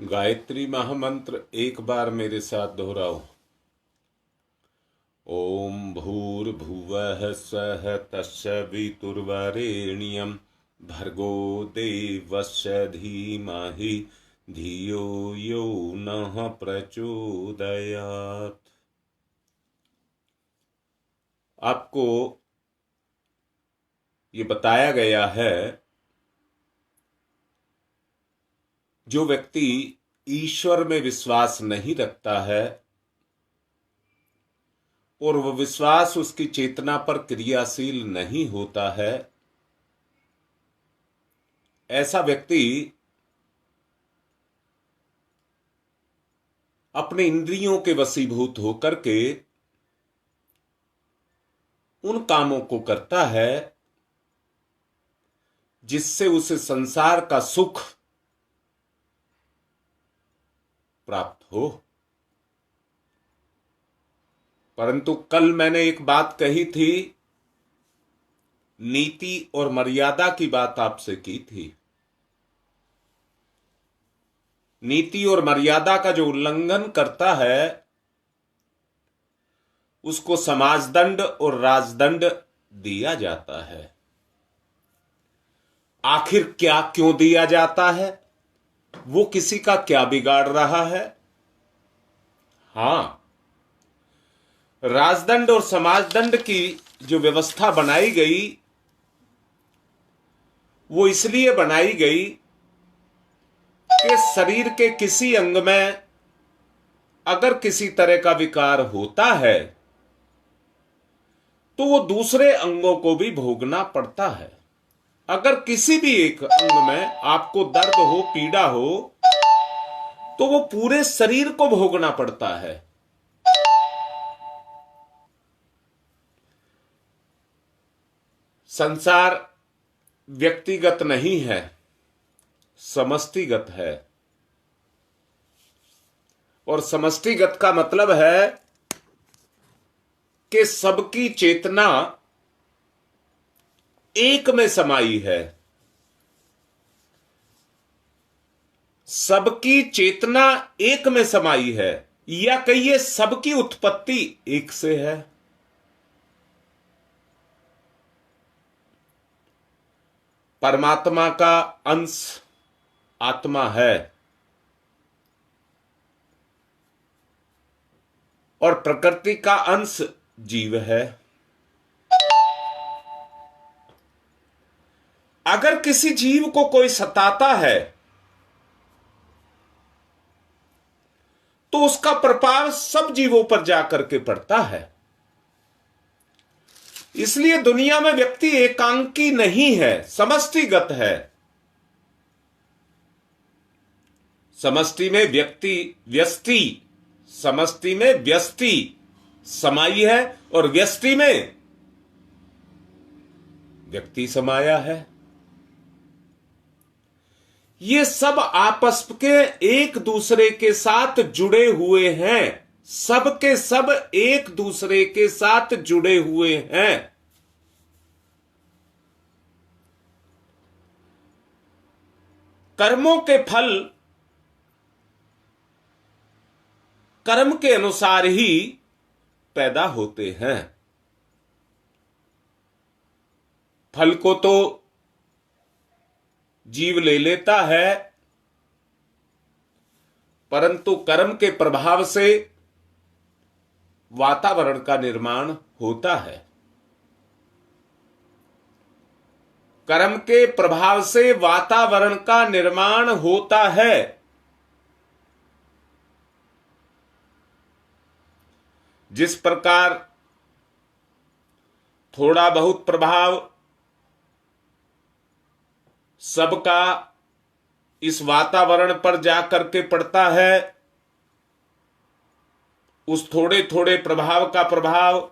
गायत्री महामंत्र एक बार मेरे साथ दोहराओ। ओम भूर्भुवः स्वः तत्सवितुर्वरेण्यं भर्गो देवस्य धीमहि धियो यो नः प्रचोदयात्। आपको ये बताया गया है, जो व्यक्ति ईश्वर में विश्वास नहीं रखता है और वह विश्वास उसकी चेतना पर क्रियाशील नहीं होता है, ऐसा व्यक्ति अपने इंद्रियों के वशीभूत होकर के उन कामों को करता है जिससे उसे संसार का सुख प्राप्त हो। परंतु कल मैंने एक बात कही थी, नीति और मर्यादा की बात आपसे की थी। नीति और मर्यादा का जो उल्लंघन करता है उसको समाजदंड और राजदंड दिया जाता है। आखिर क्या क्यों दिया जाता है? वो किसी का क्या बिगाड़ रहा है? हां, राजदंड और समाजदंड की जो व्यवस्था बनाई गई वो इसलिए बनाई गई कि शरीर के किसी अंग में अगर किसी तरह का विकार होता है तो वो दूसरे अंगों को भी भोगना पड़ता है। अगर किसी भी एक अंग में आपको दर्द हो, पीड़ा हो, तो वो पूरे शरीर को भोगना पड़ता है। संसार व्यक्तिगत नहीं है, समष्टिगत है। और समष्टिगत का मतलब है कि सबकी चेतना एक में समाई है। सबकी चेतना एक में समाई है, या कहिए सबकी उत्पत्ति एक से है। परमात्मा का अंश आत्मा है और प्रकृति का अंश जीव है। अगर किसी जीव को कोई सताता है तो उसका प्रभाव सब जीवों पर जाकर के पड़ता है। इसलिए दुनिया में व्यक्ति एकांकी नहीं है, समष्टिगत है। समष्टि में व्यक्ति व्यष्टि, समष्टि में व्यष्टि समाई है और व्यष्टि में व्यक्ति समाया है। ये सब आपस के एक दूसरे के साथ जुड़े हुए हैं। सब के सब एक दूसरे के साथ जुड़े हुए हैं। कर्मों के फल कर्म के अनुसार ही पैदा होते हैं। फल को तो जीव ले लेता है, परंतु कर्म के प्रभाव से वातावरण का निर्माण होता है। कर्म के प्रभाव से वातावरण का निर्माण होता है। जिस प्रकार थोड़ा बहुत प्रभाव सबका इस वातावरण पर जाकर के पड़ता है, उस थोड़े थोड़े प्रभाव का प्रभाव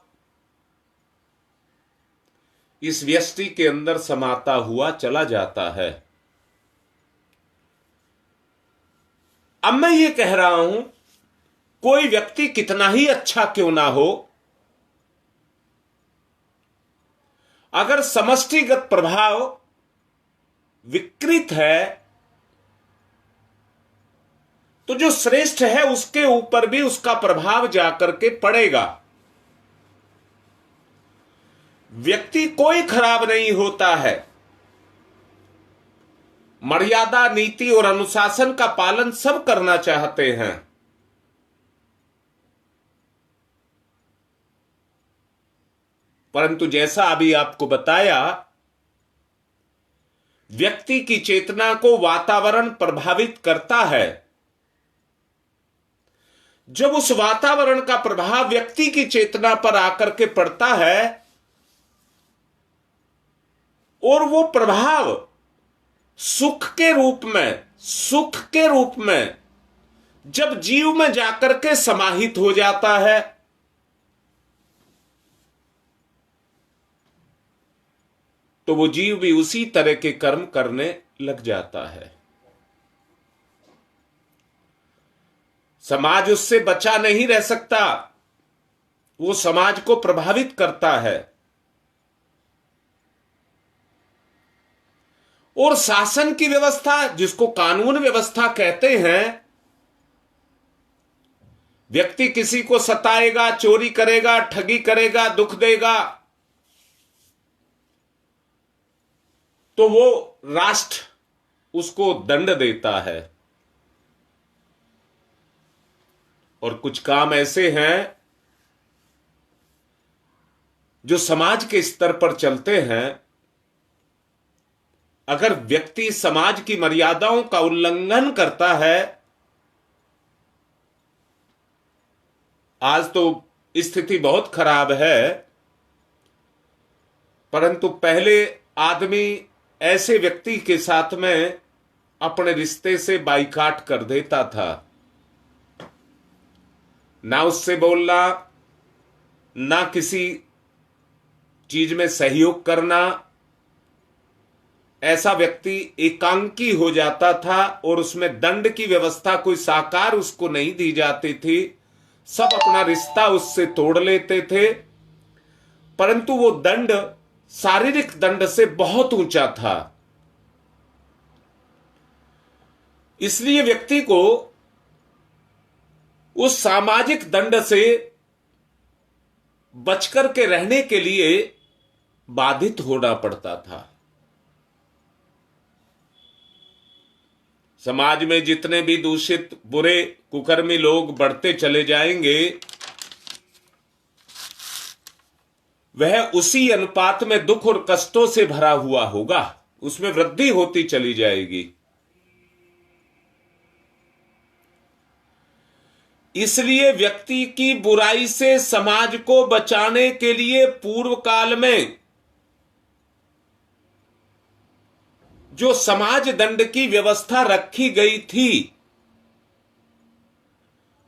इस व्यष्टि के अंदर समाता हुआ चला जाता है। अब मैं ये कह रहा हूं, कोई व्यक्ति कितना ही अच्छा क्यों ना हो, अगर समष्टिगत प्रभाव विकृत है तो जो श्रेष्ठ है उसके ऊपर भी उसका प्रभाव जाकर के पड़ेगा। व्यक्ति कोई खराब नहीं होता है। मर्यादा, नीति और अनुशासन का पालन सब करना चाहते हैं, परंतु जैसा अभी आपको बताया, व्यक्ति की चेतना को वातावरण प्रभावित करता है। जब उस वातावरण का प्रभाव व्यक्ति की चेतना पर आकर के पड़ता है और वो प्रभाव सुख के रूप में जब जीव में जाकर के समाहित हो जाता है, तो वो जीव भी उसी तरह के कर्म करने लग जाता है। समाज उससे बचा नहीं रह सकता, वो समाज को प्रभावित करता है। और शासन की व्यवस्था, जिसको कानून व्यवस्था कहते हैं, व्यक्ति किसी को सताएगा, चोरी करेगा, ठगी करेगा, दुख देगा, तो वो राष्ट्र उसको दंड देता है। और कुछ काम ऐसे हैं जो समाज के स्तर पर चलते हैं। अगर व्यक्ति समाज की मर्यादाओं का उल्लंघन करता है, आज तो स्थिति बहुत खराब है, परंतु पहले आदमी ऐसे व्यक्ति के साथ में अपने रिश्ते से बाइकाट कर देता था। ना उससे बोलना, ना किसी चीज में सहयोग करना। ऐसा व्यक्ति एकांकी हो जाता था और उसमें दंड की व्यवस्था कोई साकार उसको नहीं दी जाती थी। सब अपना रिश्ता उससे तोड़ लेते थे, परंतु वो दंड शारीरिक दंड से बहुत ऊंचा था। इसलिए व्यक्ति को उस सामाजिक दंड से बचकर के रहने के लिए बाधित होना पड़ता था। समाज में जितने भी दूषित, बुरे, कुकर्मी लोग बढ़ते चले जाएंगे, वह उसी अनुपात में दुख और कष्टों से भरा हुआ होगा, उसमें वृद्धि होती चली जाएगी। इसलिए व्यक्ति की बुराई से समाज को बचाने के लिए पूर्व काल में जो समाज दंड की व्यवस्था रखी गई थी,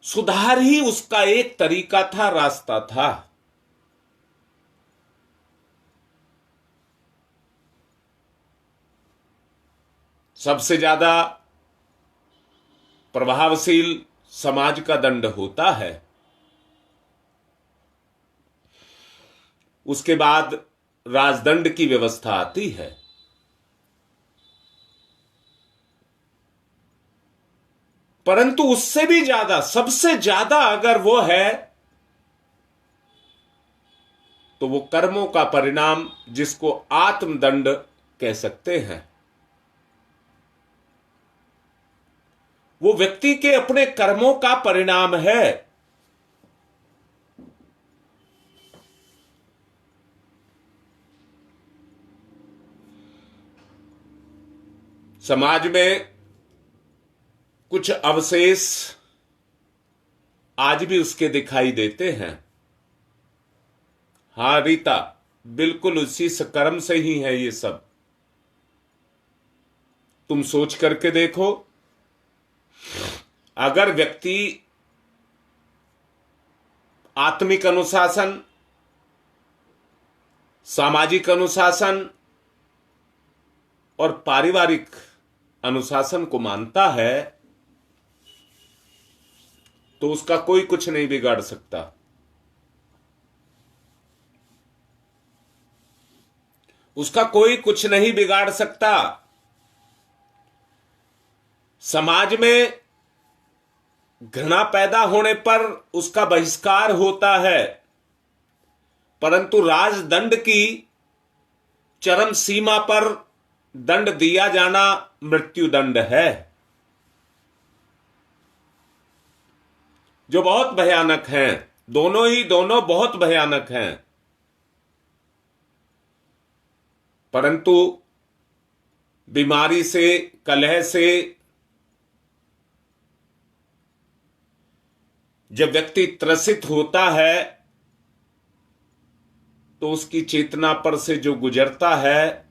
सुधार ही उसका एक तरीका था, रास्ता था। सबसे ज्यादा प्रभावशील समाज का दंड होता है, उसके बाद राजदंड की व्यवस्था आती है। परंतु उससे भी ज्यादा, सबसे ज्यादा अगर वो है, तो वो कर्मों का परिणाम, जिसको आत्मदंड कह सकते हैं। वो व्यक्ति के अपने कर्मों का परिणाम है। समाज में कुछ अवशेष आज भी उसके दिखाई देते हैं। हां रीता, बिल्कुल उसी कर्म से ही है ये सब। तुम सोच करके देखो, अगर व्यक्ति आत्मिक अनुशासन, सामाजिक अनुशासन और पारिवारिक अनुशासन को मानता है, तो उसका कोई कुछ नहीं बिगाड़ सकता। उसका कोई कुछ नहीं बिगाड़ सकता। समाज में घृणा पैदा होने पर उसका बहिष्कार होता है, परंतु राजदंड की चरम सीमा पर दंड दिया जाना मृत्युदंड है, जो बहुत भयानक हैं। दोनों बहुत भयानक हैं। परंतु बीमारी से, कलह से जब व्यक्ति त्रसित होता है तो उसकी चेतना पर से जो गुजरता है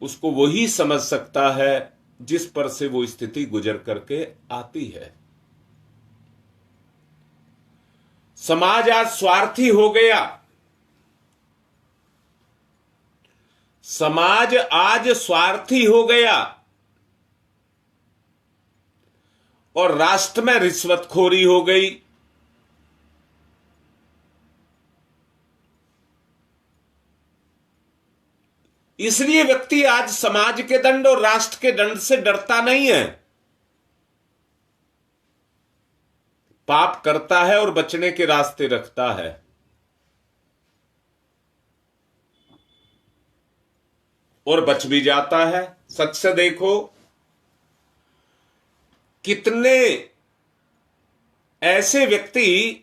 उसको वही समझ सकता है जिस पर से वो स्थिति गुजर करके आती है। समाज आज स्वार्थी हो गया। समाज आज स्वार्थी हो गया और राष्ट्र में रिश्वतखोरी हो गई। इसलिए व्यक्ति आज समाज के दंड और राष्ट्र के दंड से डरता नहीं है। पाप करता है और बचने के रास्ते रखता है। और बच भी जाता है। सच से देखो, कितने ऐसे व्यक्ति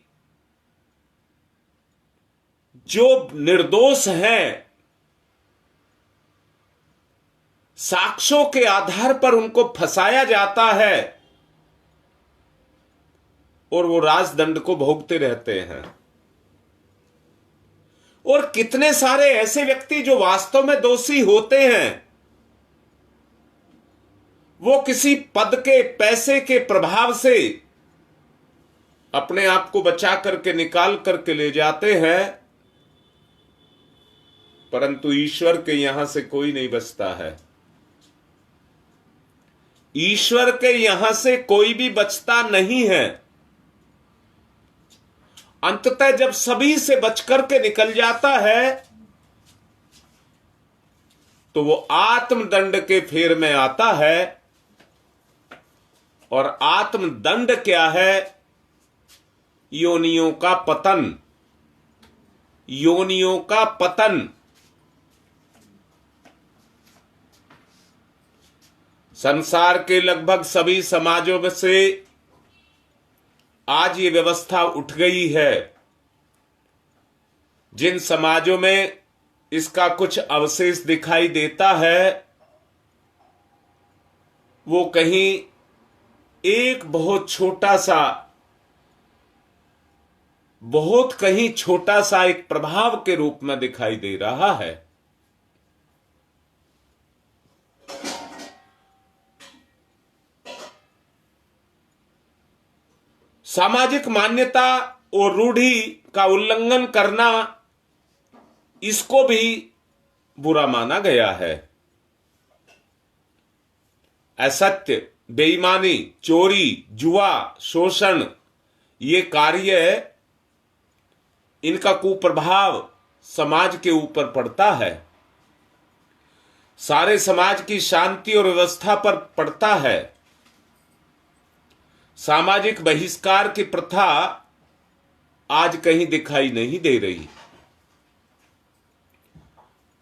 जो निर्दोष हैं, साक्ष्यों के आधार पर उनको फंसाया जाता है और वो राजदंड को भोगते रहते हैं। और कितने सारे ऐसे व्यक्ति जो वास्तव में दोषी होते हैं, वो किसी पद के, पैसे के प्रभाव से अपने आप को बचा करके, निकाल करके ले जाते हैं, परंतु ईश्वर के यहां से कोई नहीं बचता है। ईश्वर के यहां से कोई भी बचता नहीं है। अंततः जब सभी से बचकर के निकल जाता है तो वो आत्मदंड के फेर में आता है। और आत्मदंड क्या है? योनियों का पतन। योनियों का पतन। संसार के लगभग सभी समाजों से आज ये व्यवस्था उठ गई है। जिन समाजों में इसका कुछ अवशेष दिखाई देता है, वो कहीं एक बहुत छोटा सा एक प्रभाव के रूप में दिखाई दे रहा है। सामाजिक मान्यता और रूढ़ि का उल्लंघन करना, इसको भी बुरा माना गया है। असत्य, बेईमानी, चोरी, जुआ, शोषण, ये कार्य, इनका कुप्रभाव समाज के ऊपर पड़ता है। सारे समाज की शांति और व्यवस्था पर पड़ता है। सामाजिक बहिष्कार की प्रथा आज कहीं दिखाई नहीं दे रही।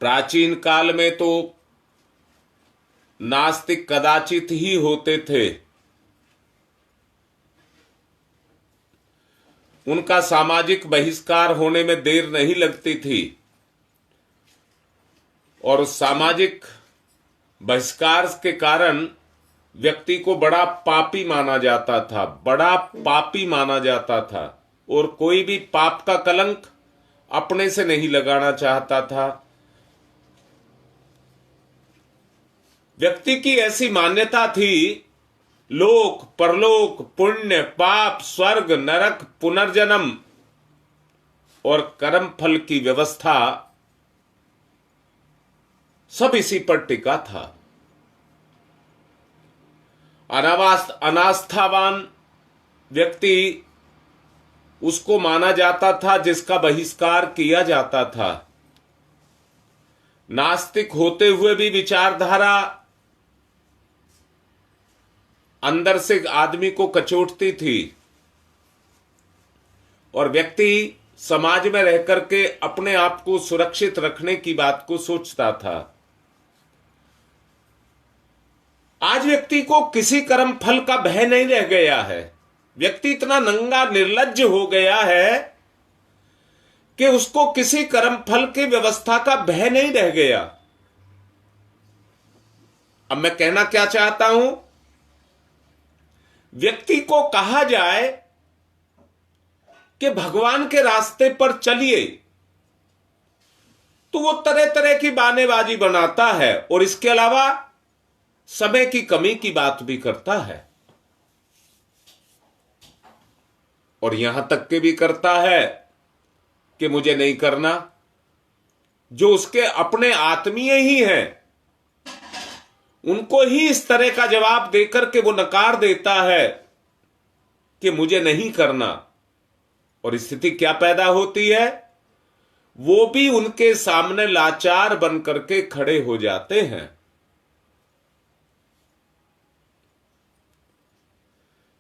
प्राचीन काल में तो नास्तिक कदाचित ही होते थे। उनका सामाजिक बहिष्कार होने में देर नहीं लगती थी और सामाजिक बहिष्कार के कारण व्यक्ति को बड़ा पापी माना जाता था, बड़ा पापी माना जाता था और कोई भी पाप का कलंक अपने से नहीं लगाना चाहता था। व्यक्ति की ऐसी मान्यता थी, लोक, परलोक, पुण्य, पाप, स्वर्ग, नरक, पुनर्जन्म और कर्म फल की व्यवस्था सब इसी पर टिका था। अनास्थावान व्यक्ति उसको माना जाता था जिसका बहिष्कार किया जाता था। नास्तिक होते हुए भी विचारधारा अंदर से आदमी को कचोटती थी और व्यक्ति समाज में रह करके अपने आप को सुरक्षित रखने की बात को सोचता था। आज व्यक्ति को किसी कर्म फल का भय नहीं रह गया है। व्यक्ति इतना नंगा निर्लज्ज हो गया है कि उसको किसी कर्म फल की व्यवस्था का भय नहीं रह गया। अब मैं कहना क्या चाहता हूं, व्यक्ति को कहा जाए कि भगवान के रास्ते पर चलिए तो वो तरह तरह की बहानेबाजी बनाता है और इसके अलावा समय की कमी की बात भी करता है और यहां तक के भी करता है कि मुझे नहीं करना। जो उसके अपने आत्मीय ही हैं उनको ही इस तरह का जवाब देकर के वो नकार देता है कि मुझे नहीं करना। और स्थिति क्या पैदा होती है, वो भी उनके सामने लाचार बन करके खड़े हो जाते हैं।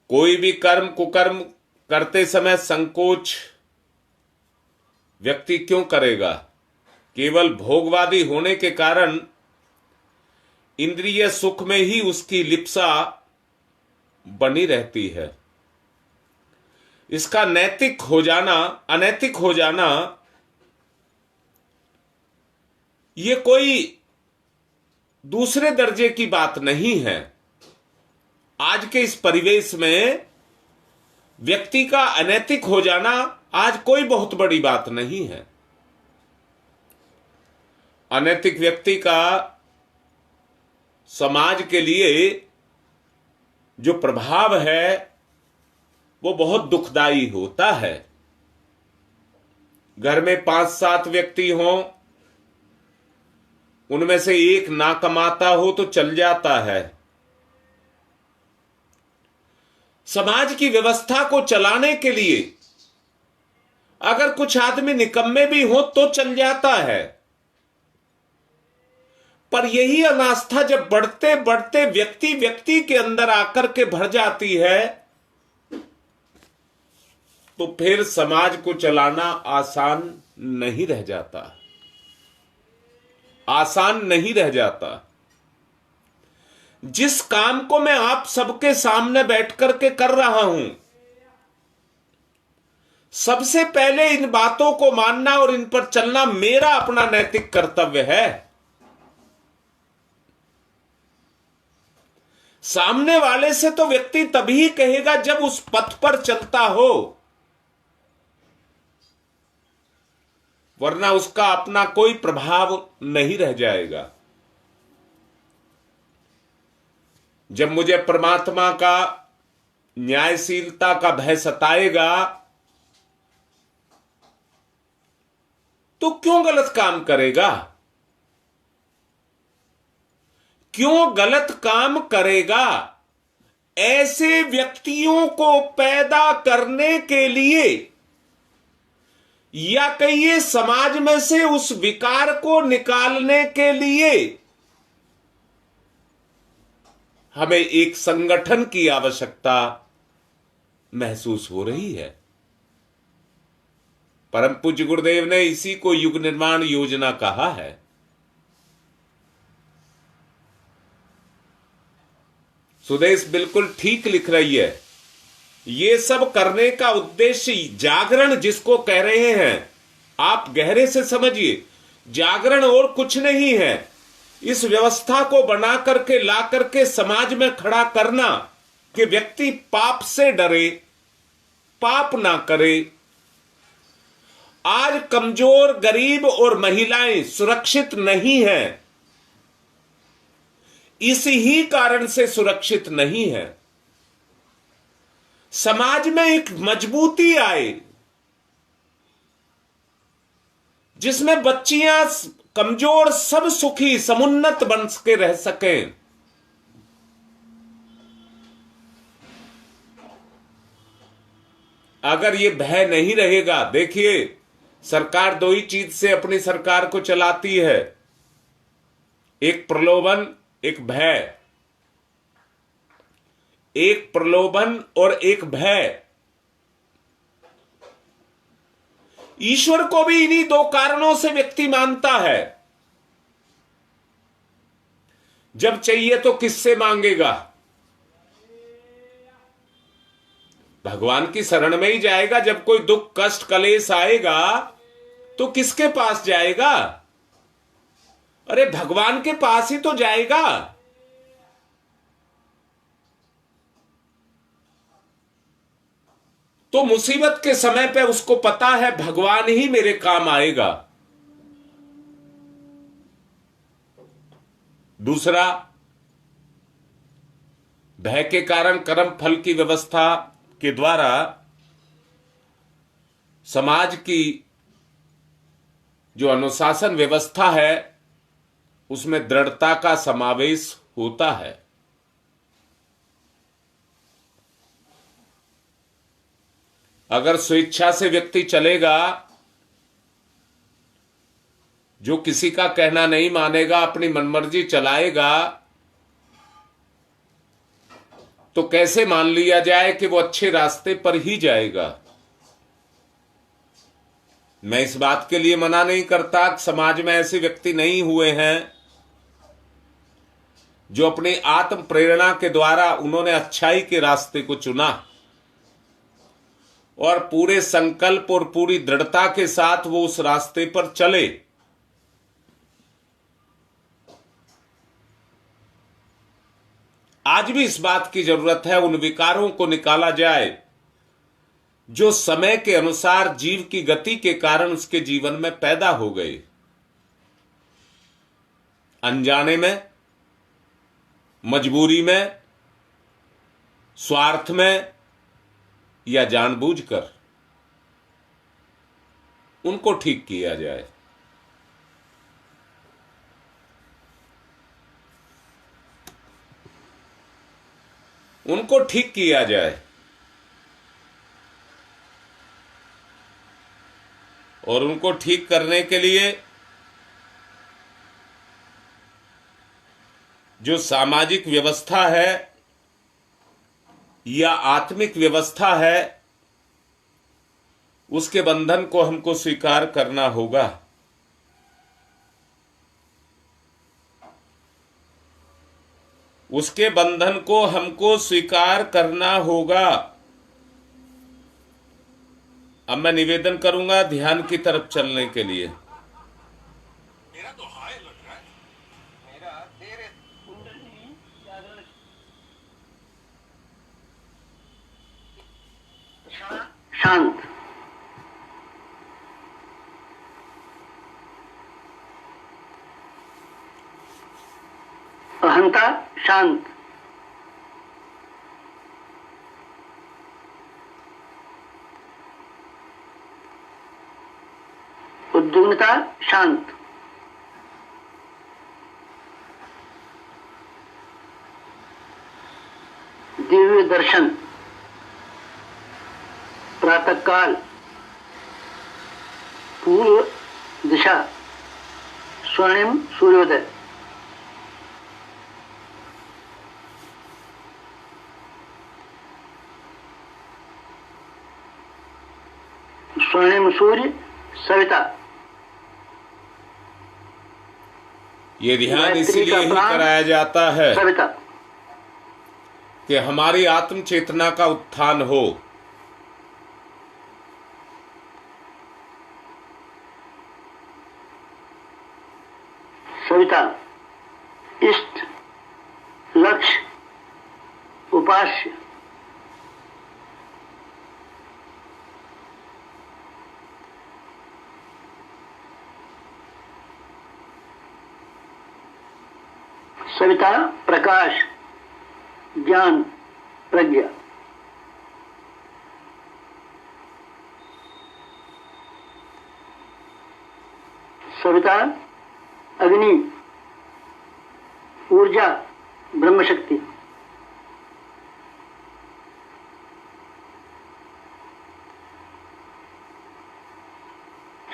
कोई भी कर्म कुकर्म करते समय संकोच व्यक्ति क्यों करेगा? केवल भोगवादी होने के कारण इंद्रिय सुख में ही उसकी लिप्सा बनी रहती है। इसका नैतिक हो जाना, अनैतिक हो जाना, ये कोई दूसरे दर्जे की बात नहीं है। आज के इस परिवेश में व्यक्ति का अनैतिक हो जाना आज कोई बहुत बड़ी बात नहीं है। अनैतिक व्यक्ति का समाज के लिए जो प्रभाव है वो बहुत दुखदाई होता है। घर में 5-7 व्यक्ति हों, उनमें से एक ना कमाता हो तो चल जाता है। समाज की व्यवस्था को चलाने के लिए अगर कुछ आदमी निकम्मे भी हो तो चल जाता है। पर यही अनास्था जब बढ़ते बढ़ते व्यक्ति व्यक्ति के अंदर आकर के भर जाती है तो फिर समाज को चलाना आसान नहीं रह जाता, आसान नहीं रह जाता। जिस काम को मैं आप सबके सामने बैठ करके कर रहा हूं, सबसे पहले इन बातों को मानना और इन पर चलना मेरा अपना नैतिक कर्तव्य है। सामने वाले से तो व्यक्ति तभी कहेगा जब उस पथ पर चलता हो, वरना उसका अपना कोई प्रभाव नहीं रह जाएगा। जब मुझे परमात्मा का, न्यायशीलता का भय सताएगा तो क्यों गलत काम करेगा? क्यों गलत काम करेगा? ऐसे व्यक्तियों को पैदा करने के लिए या कहिए समाज में से उस विकार को निकालने के लिए हमें एक संगठन की आवश्यकता महसूस हो रही है। परम पूज्य गुरुदेव ने इसी को युग निर्माण योजना कहा है। सुदेश बिल्कुल ठीक लिख रही है। ये सब करने का उद्देश्य जागरण जिसको कह रहे हैं, आप गहरे से समझिए, जागरण और कुछ नहीं है। इस व्यवस्था को बना करके ला करके समाज में खड़ा करना कि व्यक्ति पाप से डरे, पाप ना करे। आज कमजोर, गरीब और महिलाएं सुरक्षित नहीं हैं। इसी ही कारण से सुरक्षित नहीं है। समाज में एक मजबूती आए जिसमें बच्चियां, कमजोर सब सुखी समुन्नत बन के रह सकें। अगर ये भय नहीं रहेगा, देखिए सरकार दो ही चीज से अपनी सरकार को चलाती है, एक प्रलोभन, एक भय। एक प्रलोभन और एक भय। ईश्वर को भी इन्हीं दो कारणों से व्यक्ति मानता है। जब चाहिए तो किससे मांगेगा? भगवान की शरण में ही जाएगा। जब कोई दुख कष्ट कलेश आएगा तो किसके पास जाएगा? अरे भगवान के पास ही तो जाएगा। तो मुसीबत के समय पे उसको पता है भगवान ही मेरे काम आएगा। दूसरा, भय के कारण कर्म फल की व्यवस्था के द्वारा समाज की जो अनुशासन व्यवस्था है उसमें दृढ़ता का समावेश होता है। अगर स्वेच्छा से व्यक्ति चलेगा, जो किसी का कहना नहीं मानेगा, अपनी मनमर्जी चलाएगा, तो कैसे मान लिया जाए कि वो अच्छे रास्ते पर ही जाएगा? मैं इस बात के लिए मना नहीं करता कि समाज में ऐसे व्यक्ति नहीं हुए हैं जो अपनी आत्म प्रेरणा के द्वारा उन्होंने अच्छाई के रास्ते को चुना और पूरे संकल्प और पूरी दृढ़ता के साथ वो उस रास्ते पर चले। आज भी इस बात की जरूरत है उन विकारों को निकाला जाए जो समय के अनुसार जीव की गति के कारण उसके जीवन में पैदा हो गए, अनजाने में, मजबूरी में, स्वार्थ में या जानबूझकर। उनको ठीक किया जाए। उनको ठीक किया जाए और उनको ठीक करने के लिए जो सामाजिक व्यवस्था है या आत्मिक व्यवस्था है उसके बंधन को हमको स्वीकार करना होगा। उसके बंधन को हमको स्वीकार करना होगा। अब मैं निवेदन करूंगा ध्यान की तरफ चलने के लिए। मेरा तो हाय लग रहा है। मेरा तेरे कुंडली जागरण शांत, अहंता शांत, उद्विग्नता शांत, दिव्य दर्शन, प्रातःकाल, पूर्व दिशा, स्वर्णिम सूर्योदय, स्वर्णिम सूर्य, सविता। ये ध्यान इसीलिए ही कराया जाता है सविता कि हमारी आत्म चेतना का उत्थान हो। सविता इष्ट, लक्ष्य, उपास्य, सविता प्रकाश, ज्ञान, प्रज्ञा। सविता अग्नि, ऊर्जा, ब्रह्म शक्ति।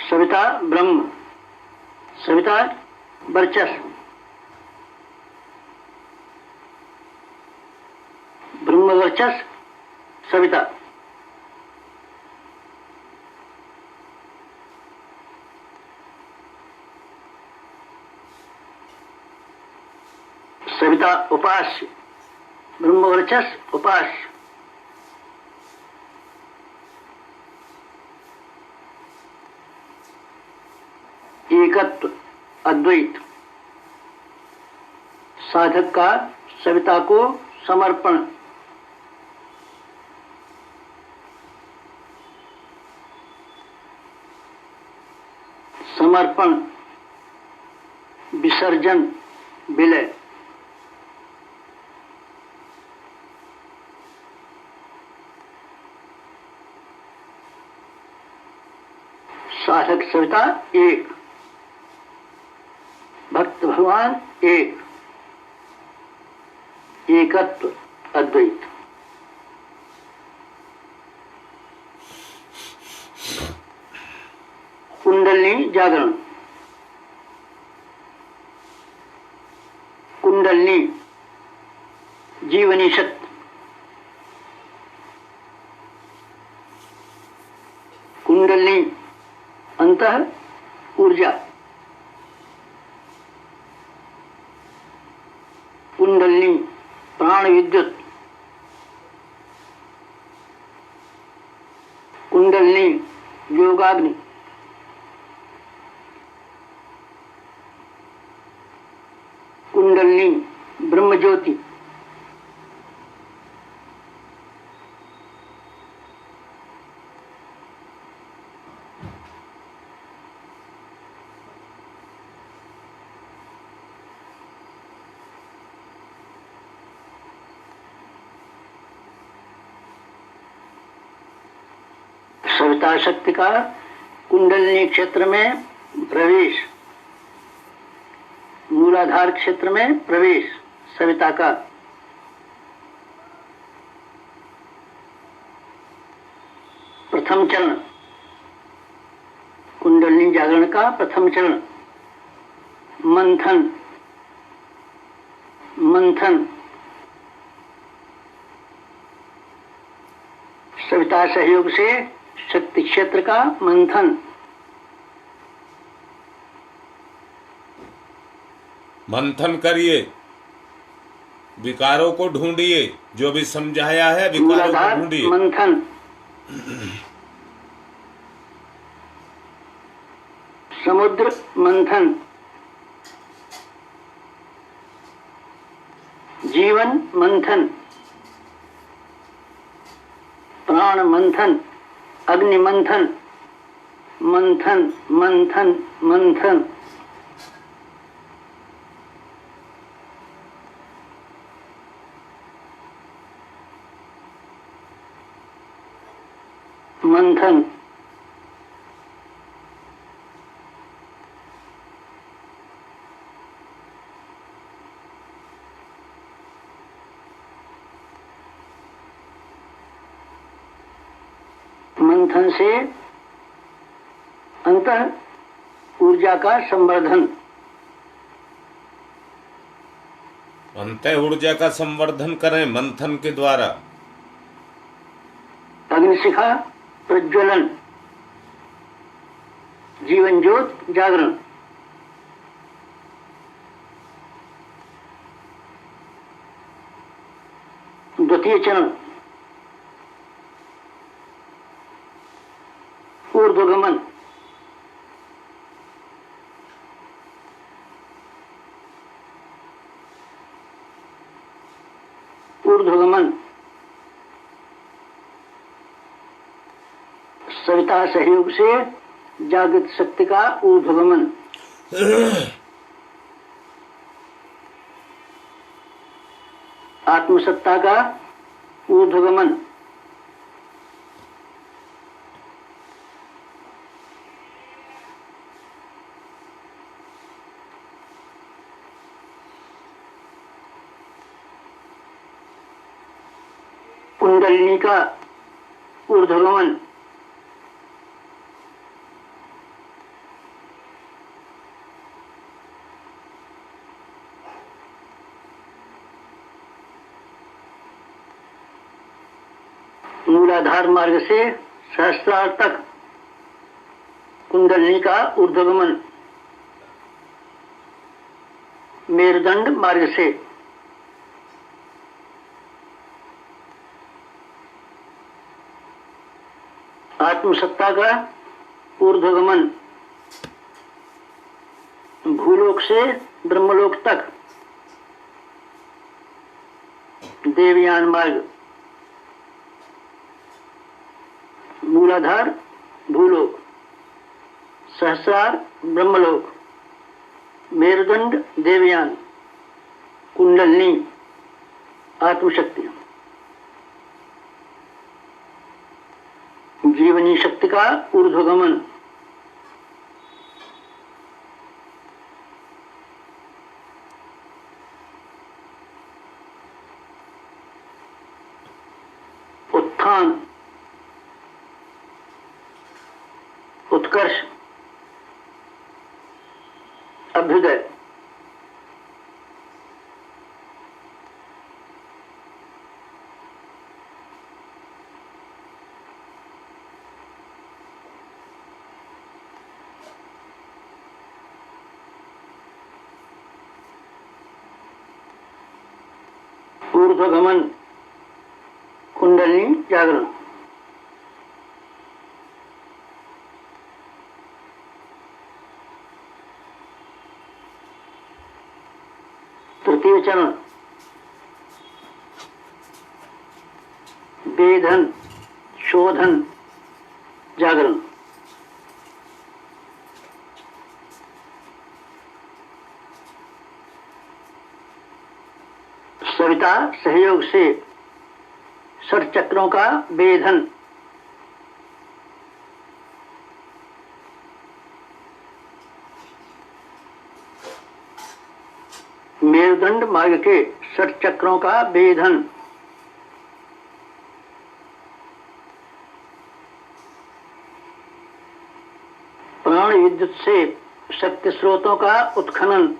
सविता ब्रह्म, सविता वर्चस्व, ब्रह्म वर्चस्व सविता। सविता उपास्य, ब्रह्म वर्चस्व उपास्य। एकत्व अद्वैत, साधक का सविता को समर्पण। समर्पण विसर्जन विलय। साधक सविता एक, भक्त भगवान एक, एकत्व अद्वैत। कुंडलिनी जागरण। कुंडलिनी जीवनी शक्ति। कुंडलिनी अंतः ऊर्जा। कुंडलिनी प्राण विद्युत। कुंडलिनी योगाग्नि। कुंडलिनी ब्रह्म ज्योति। सविता शक्ति का कुंडलिनी क्षेत्र में प्रवेश, मूलाधार क्षेत्र में प्रवेश सविता का। प्रथम चरण कुंडलिनी जागरण का प्रथम चरण मंथन। मंथन सविता सहयोग से शक्ति क्षेत्र का मंथन। मंथन करिए, विकारों को ढूंढिए, जो भी समझाया है विकारों को ढूंढिए। मंथन समुद्र मंथन। जीवन मंथन। प्राण मंथन। अग्नि मंथन। मंथन मंथन मंथन। मंथन मंथन से अंतः ऊर्जा का संवर्धन। अंतः ऊर्जा का संवर्धन करें मंथन के द्वारा। अग्निशिखा प्रज्वलन। जीवन ज्योत जागरण। द्वितीय चरण ऊर्ध्वगमन। ऊर्ध्वगमन सविता सहयोग से जागृत शक्ति का ऊर्ध्वगमन। आत्मसत्ता का ऊर्ध्वगमन। कुंडलिनी का ऊर्ध्वगमन। मूलाधार मार्ग से सहस्त्रार तक कुंडलिनी का ऊर्ध्वगमन, मेरुदंड मार्ग से आत्मसत्ता का ऊर्ध्वगमन, भूलोक से ब्रह्मलोक तक देवयान मार्ग, मूलाधार भूलोक, सहस्रार ब्रह्मलोक, मेरुदंड देवयान, कुंडलिनी आत्मशक्ति, जीवनी शक्ति का ऊर्ध्वगमन, उत्थान, उत्कर्ष, अभ्युदय, ऊर्ध्वगमन, कुंडलिनी जागरण। तृतीय चरण वेधन, शोधन, जागरण। सविता सहयोग से षट चक्रों का वेधन, मेरुदंड मार्ग के षट चक्रों का वेधन, प्राण विद्युत से शक्ति स्रोतों का उत्खनन,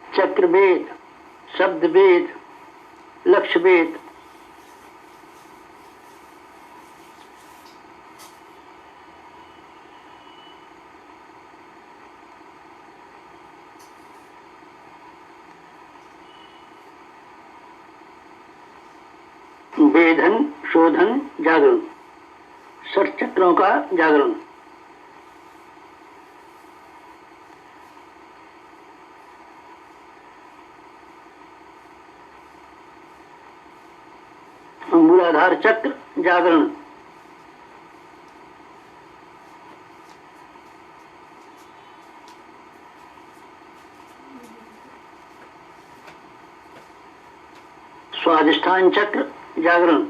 चक्रवेद, शब्दवेद, लक्ष्यवेद, वेधन, शोधन, जागरण, षट चक्रों का जागरण। मूलाधार चक्र जागरण, स्वाधिष्ठान चक्र जागरण,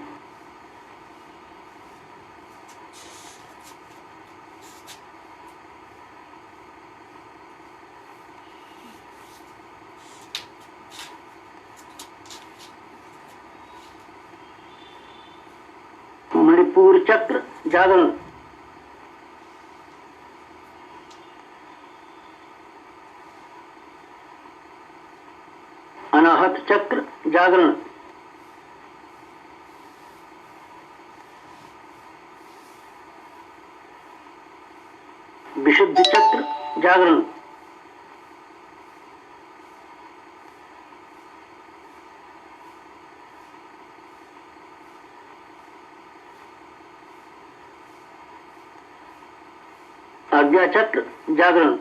मणिपुर चक्र जागरण, अनाहत चक्र जागरण, विशुद्ध चक्र जागरण, आज्ञा चक्र जागरण,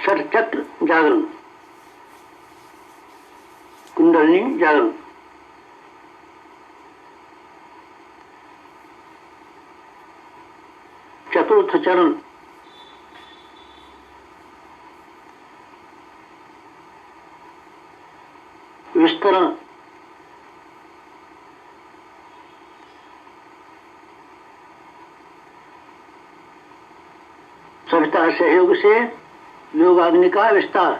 षट चक्र जागरण, कुंडलिनी जागरण। चतुर्थ चरण विस्तरण, सविता सहयोग से योगाग्नि का विस्तार,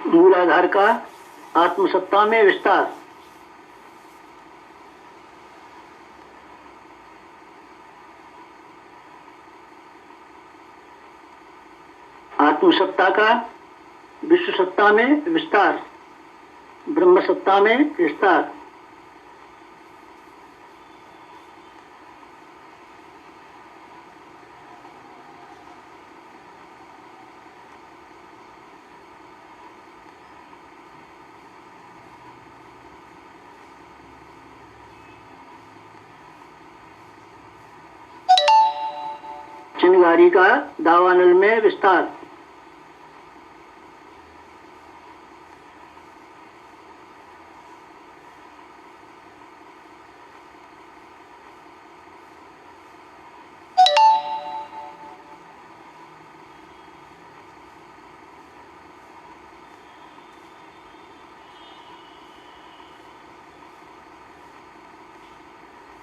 मूलाधार का आत्मसत्ता में विस्तार। आत्मसत्ता का विश्व सत्ता में विस्तार, ब्रह्म सत्ता में विस्तार। चिंगारी का दावानल में विस्तार।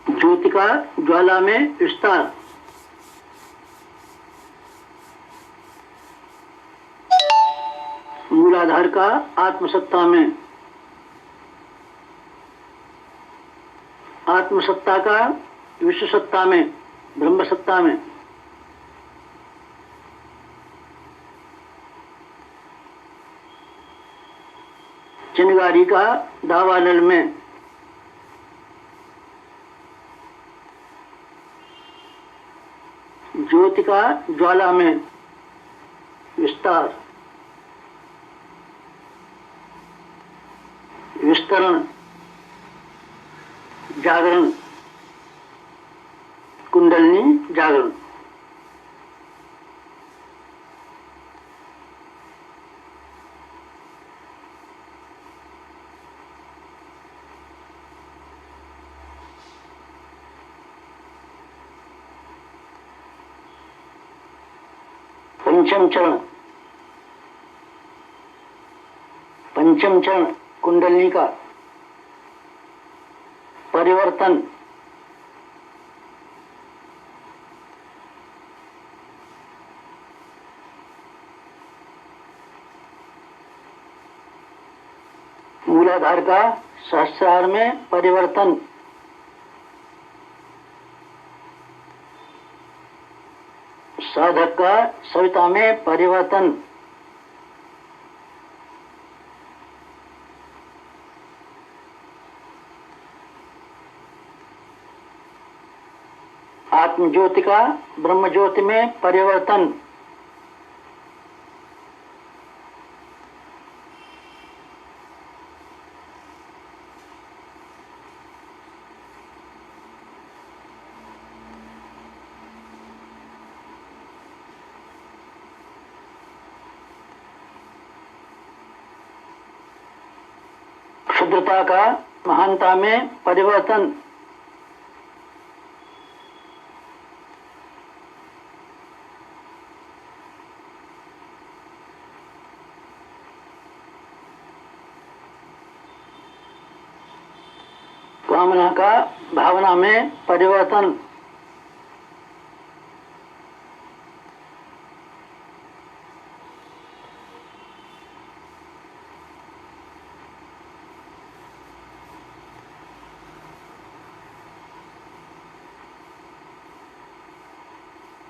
ज्योति का ज्वाला में विस्तार। मूलाधार का आत्मसत्ता में, आत्मसत्ता का विश्व सत्ता में, ब्रह्म सत्ता में। चिंगारी का दावानल में, ज्योति का ज्वाला में विस्तार, विस्तरण, जागरण, कुंडलिनी जागरण। पंचम चरण, पंचम चरण कुंडलिनी का परिवर्तन, मूलाधार का सहस्रार में परिवर्तन, साधक का सविता में परिवर्तन, आत्म ज्योति का ब्रह्म ज्योति में परिवर्तन, क्षुद्रता का महानता में परिवर्तन, कामना का भावना में परिवर्तन,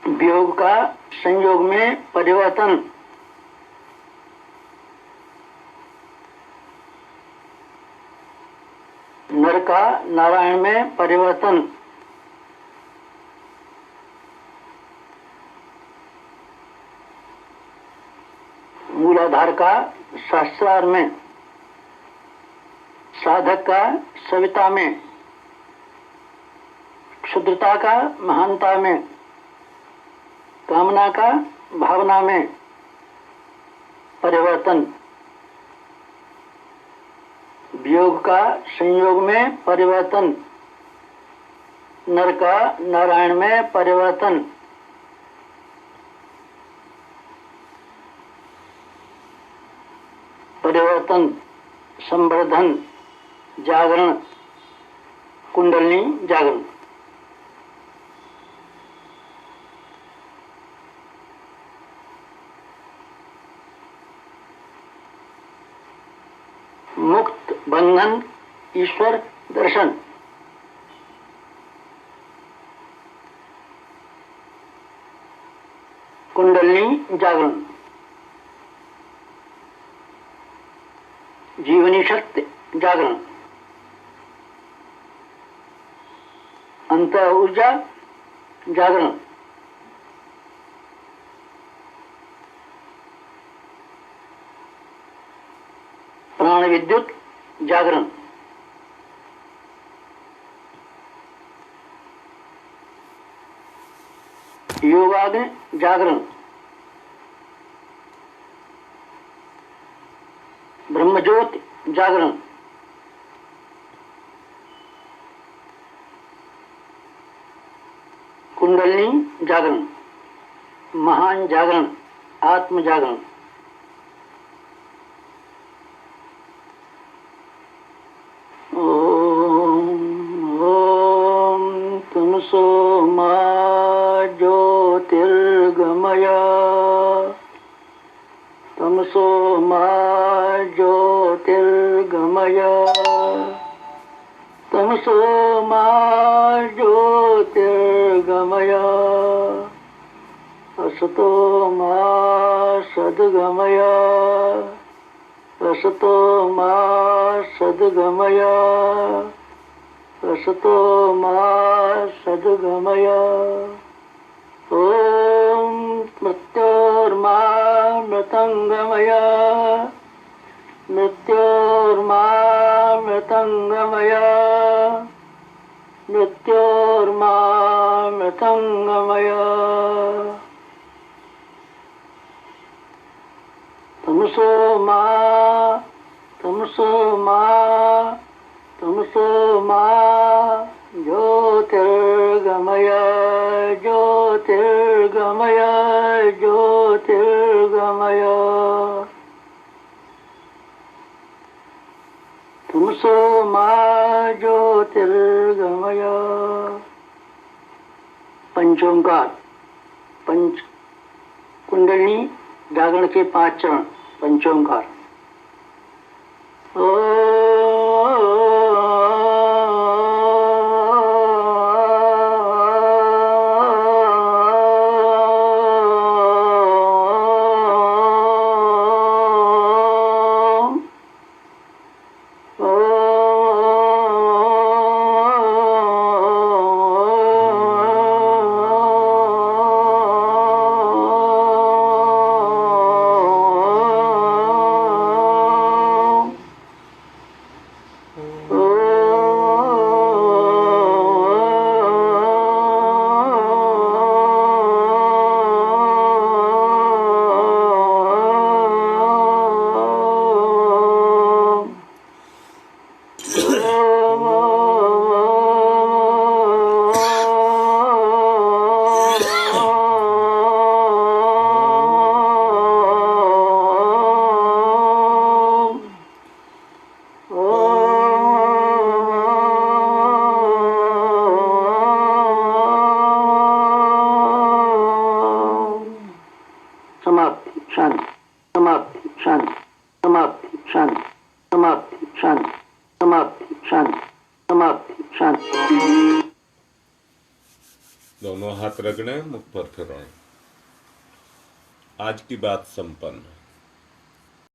वियोग का संयोग में परिवर्तन, नर का नारायण में परिवर्तन, मूलाधार का सहस्रार में, साधक का सविता में, क्षुद्रता का महानता में, कामना का भावना में परिवर्तन, वियोग का संयोग में परिवर्तन, नर का नारायण में परिवर्तन, परिवर्तन, संवर्धन, जागरण, कुंडलिनी जागरण। मुक्त बंधन ईश्वर दर्शन। कुंडलिनी जागरण, जीवनी शक्ति जागरण, अंत ऊर्जा जागरण, प्राण विद्युत जागरण, योगाग्नि जागरण, ब्रह्मज्योति जागरण, कुंडलिनी जागरण, महान जागरण, आत्म जागरण। ओम तमसो मा ज्योतिर्गमय, तमसो मा ज्योतिर्गमय, तमसो मा ज्योतिर्गमय, असतो मा सद्गमय, असतो मा सद्गमय, असतो मा सद्गमय। ओम मृत्योर्मा मृतंगमय, मृत्योर्मा मृतंगमय, मृत्योर्मा मृतंगमय। तमसो मा तमसो मा तमसो मा ज्योतिर्गमय, ज्योतिर्गमय, ज्योतिर्गमय। तमसो मा ज्योतिर्गमय। पंचोंकार, पंच कुंडलिनी जागरण के 5 चरण। पंचोंकार। दोनों हाथ रगड़े, मुख पर फिराएं। आज की बात संपन्न।